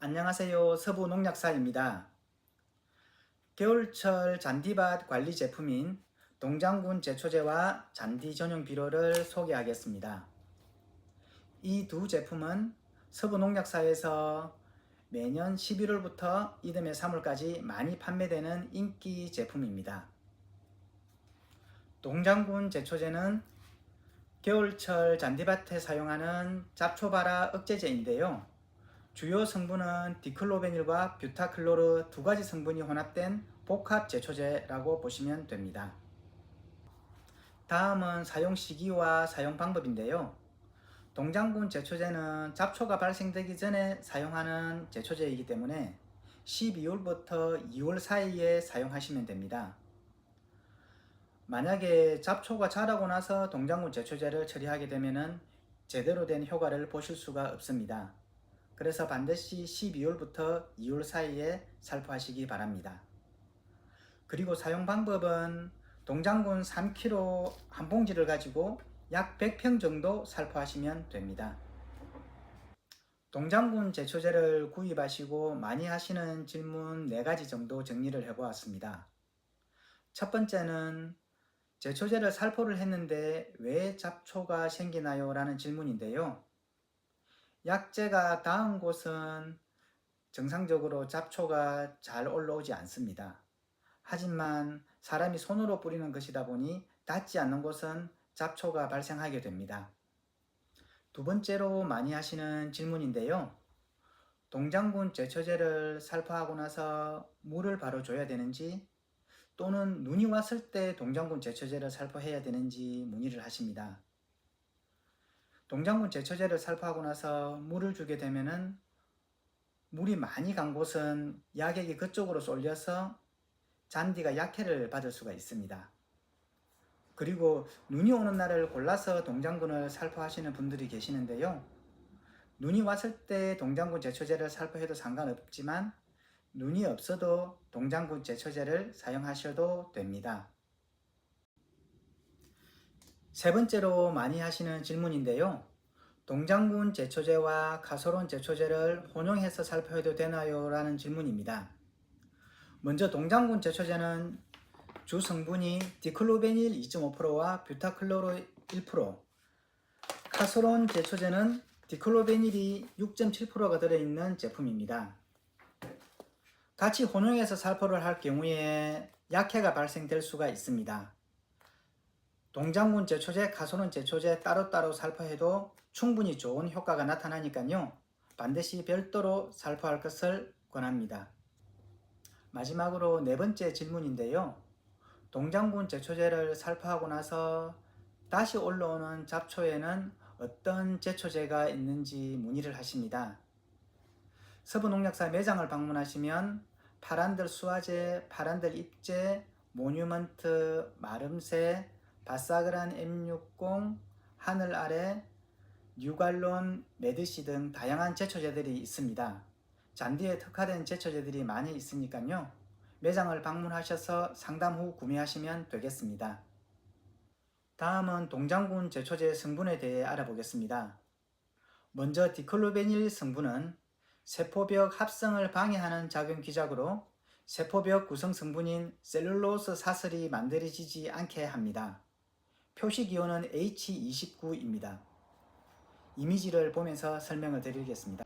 안녕하세요. 서부농약사입니다. 겨울철 잔디밭 관리 제품인 동장군 제초제와 잔디 전용 비료를 소개하겠습니다. 이 두 제품은 서부농약사에서 매년 11월부터 이듬해 3월까지 많이 판매되는 인기 제품입니다. 동장군 제초제는 겨울철 잔디밭에 사용하는 잡초발화 억제제인데요. 주요 성분은 디클로베닐과 뷰타클로르 두 가지 성분이 혼합된 복합 제초제라고 보시면 됩니다. 다음은 사용 시기와 사용 방법인데요. 동장군 제초제는 잡초가 발생되기 전에 사용하는 제초제이기 때문에 12월부터 2월 사이에 사용하시면 됩니다. 만약에 잡초가 자라고 나서 동장군 제초제를 처리하게 되면 제대로 된 효과를 보실 수가 없습니다. 그래서 반드시 12월부터 2월 사이에 살포하시기 바랍니다. 그리고 사용 방법은 동장군 3kg 한 봉지를 가지고 약 100평 정도 살포하시면 됩니다. 동장군 제초제를 구입하시고 많이 하시는 질문 4가지 정도 정리를 해보았습니다. 첫 번째는 제초제를 살포를 했는데 왜 잡초가 생기나요? 라는 질문인데요. 약재가 닿은 곳은 정상적으로 잡초가 잘 올라오지 않습니다. 하지만 사람이 손으로 뿌리는 것이다 보니 닿지 않는 곳은 잡초가 발생하게 됩니다. 두 번째로 많이 하시는 질문인데요. 동장군 제초제를 살포하고 나서 물을 바로 줘야 되는지 또는 눈이 왔을 때 동장군 제초제를 살포해야 되는지 문의를 하십니다. 동장군 제초제를 살포하고 나서 물을 주게 되면은 물이 많이 간 곳은 약액이 그쪽으로 쏠려서 잔디가 약해를 받을 수가 있습니다. 그리고 눈이 오는 날을 골라서 동장군을 살포하시는 분들이 계시는데요. 눈이 왔을 때 동장군 제초제를 살포해도 상관없지만 눈이 없어도 동장군 제초제를 사용하셔도 됩니다. 세 번째로 많이 하시는 질문인데요. 동장군 제초제와 카소론 제초제를 혼용해서 살포해도 되나요? 라는 질문입니다. 먼저 동장군 제초제는 주 성분이 디클로베닐 2.5%와 뷰타클로르 1%, 카소론 제초제는 디클로베닐이 6.7%가 들어있는 제품입니다. 같이 혼용해서 살포를 할 경우에 약해가 발생될 수가 있습니다. 동장군 제초제, 카소론 제초제 따로따로 살포해도 충분히 좋은 효과가 나타나니까요. 반드시 별도로 살포할 것을 권합니다. 마지막으로 네 번째 질문인데요. 동장군 제초제를 살포하고 나서 다시 올라오는 잡초에는 어떤 제초제가 있는지 문의를 하십니다. 서부농약사 매장을 방문하시면 파란들 수화제, 파란들 잎제, 모뉴먼트, 마름새, 바사그란 M60, 하늘 아래, 뉴갈론, 메드시 등 다양한 제초제들이 있습니다. 잔디에 특화된 제초제들이 많이 있으니까요. 매장을 방문하셔서 상담 후 구매하시면 되겠습니다. 다음은 동장군 제초제 성분에 대해 알아보겠습니다. 먼저 디클로베닐 성분은 세포벽 합성을 방해하는 작용 기작으로 세포벽 구성 성분인 셀룰로스 사슬이 만들어지지 않게 합니다. 표시기호는 H29입니다. 이미지를 보면서 설명을 드리겠습니다.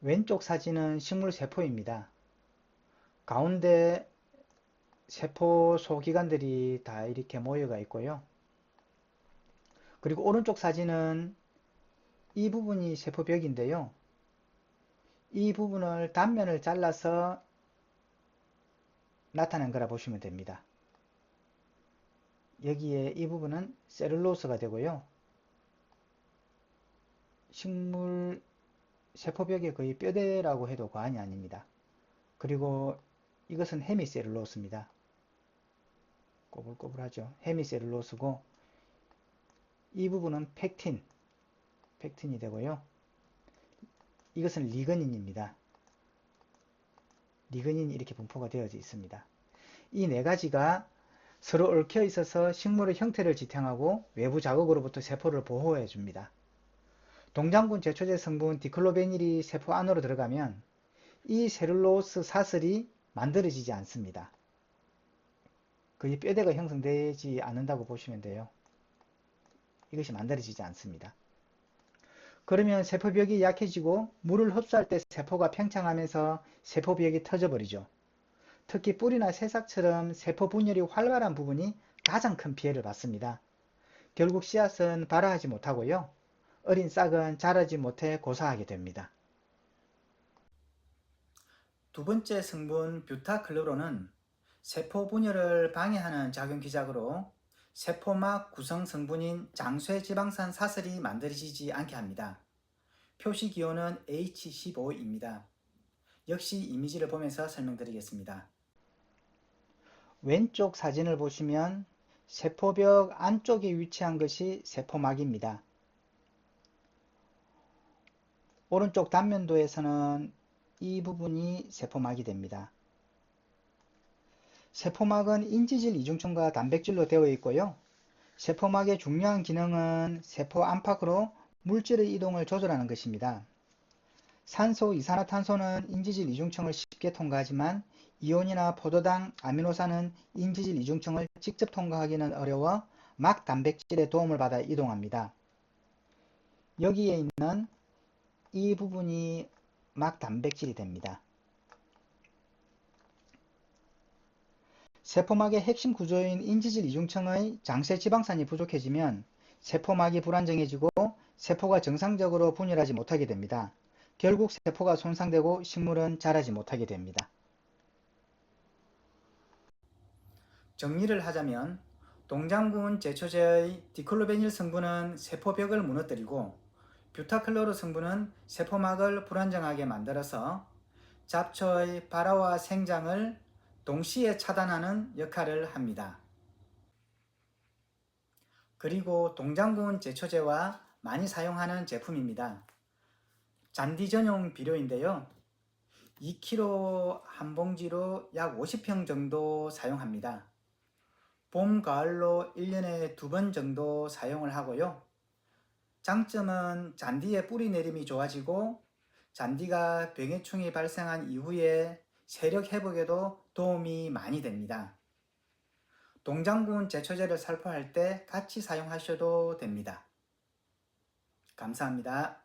왼쪽 사진은 식물 세포입니다. 가운데 세포 소기관들이 다 이렇게 모여가 있고요. 그리고 오른쪽 사진은 이 부분이 세포벽인데요. 이 부분을 단면을 잘라서 나타낸 거라 보시면 됩니다. 여기에 이 부분은 셀룰로스가 되고요. 식물 세포벽의 거의 뼈대라고 해도 과언이 아닙니다. 그리고 이것은 헤미셀룰로스입니다. 꼬불꼬불하죠. 헤미셀룰로스고 이 부분은 팩틴이 되고요. 이것은 리그닌입니다. 리그닌이 이렇게 분포가 되어져 있습니다. 이 네 가지가 서로 얽혀 있어서 식물의 형태를 지탱하고 외부 자극으로부터 세포를 보호해 줍니다. 동장군 제초제 성분 디클로베닐이 세포 안으로 들어가면 이 셀룰로스 사슬이 만들어지지 않습니다. 거의 뼈대가 형성되지 않는다고 보시면 돼요. 이것이 만들어지지 않습니다. 그러면 세포벽이 약해지고 물을 흡수할 때 세포가 팽창하면서 세포벽이 터져버리죠. 특히 뿌리나 새싹처럼 세포 분열이 활발한 부분이 가장 큰 피해를 받습니다. 결국 씨앗은 발화하지 못하고요. 어린 싹은 자라지 못해 고사하게 됩니다. 두 번째 성분 뷰타클로로는 세포 분열을 방해하는 작용기작으로 세포막 구성 성분인 장쇠지방산 사슬이 만들어지지 않게 합니다. 표시기호는 H15입니다. 역시 이미지를 보면서 설명드리겠습니다. 왼쪽 사진을 보시면 세포벽 안쪽에 위치한 것이 세포막입니다. 오른쪽 단면도에서는 이 부분이 세포막이 됩니다. 세포막은 인지질 이중층과 단백질로 되어 있고요. 세포막의 중요한 기능은 세포 안팎으로 물질의 이동을 조절하는 것입니다. 산소, 이산화탄소는 인지질 이중층을 쉽게 통과하지만 이온이나 포도당, 아미노산은 인지질 이중층을 직접 통과하기는 어려워 막 단백질의 도움을 받아 이동합니다. 여기에 있는 이 부분이 막 단백질이 됩니다. 세포막의 핵심 구조인 인지질 이중층의 장쇠지방산이 부족해지면 세포막이 불안정해지고 세포가 정상적으로 분열하지 못하게 됩니다. 결국 세포가 손상되고 식물은 자라지 못하게 됩니다. 정리를 하자면 동장군 제초제의 디클로베닐 성분은 세포벽을 무너뜨리고 뷰타클로르 성분은 세포막을 불안정하게 만들어서 잡초의 발화와 생장을 동시에 차단하는 역할을 합니다. 그리고 동장군 제초제와 많이 사용하는 제품입니다. 잔디 전용 비료인데요. 2kg 한 봉지로 약 50평 정도 사용합니다. 봄, 가을로 1년에 2번 정도 사용을 하고요. 장점은 잔디의 뿌리 내림이 좋아지고 잔디가 병해충이 발생한 이후에 세력 회복에도 도움이 많이 됩니다. 동장군 제초제를 살포할 때 같이 사용하셔도 됩니다. 감사합니다.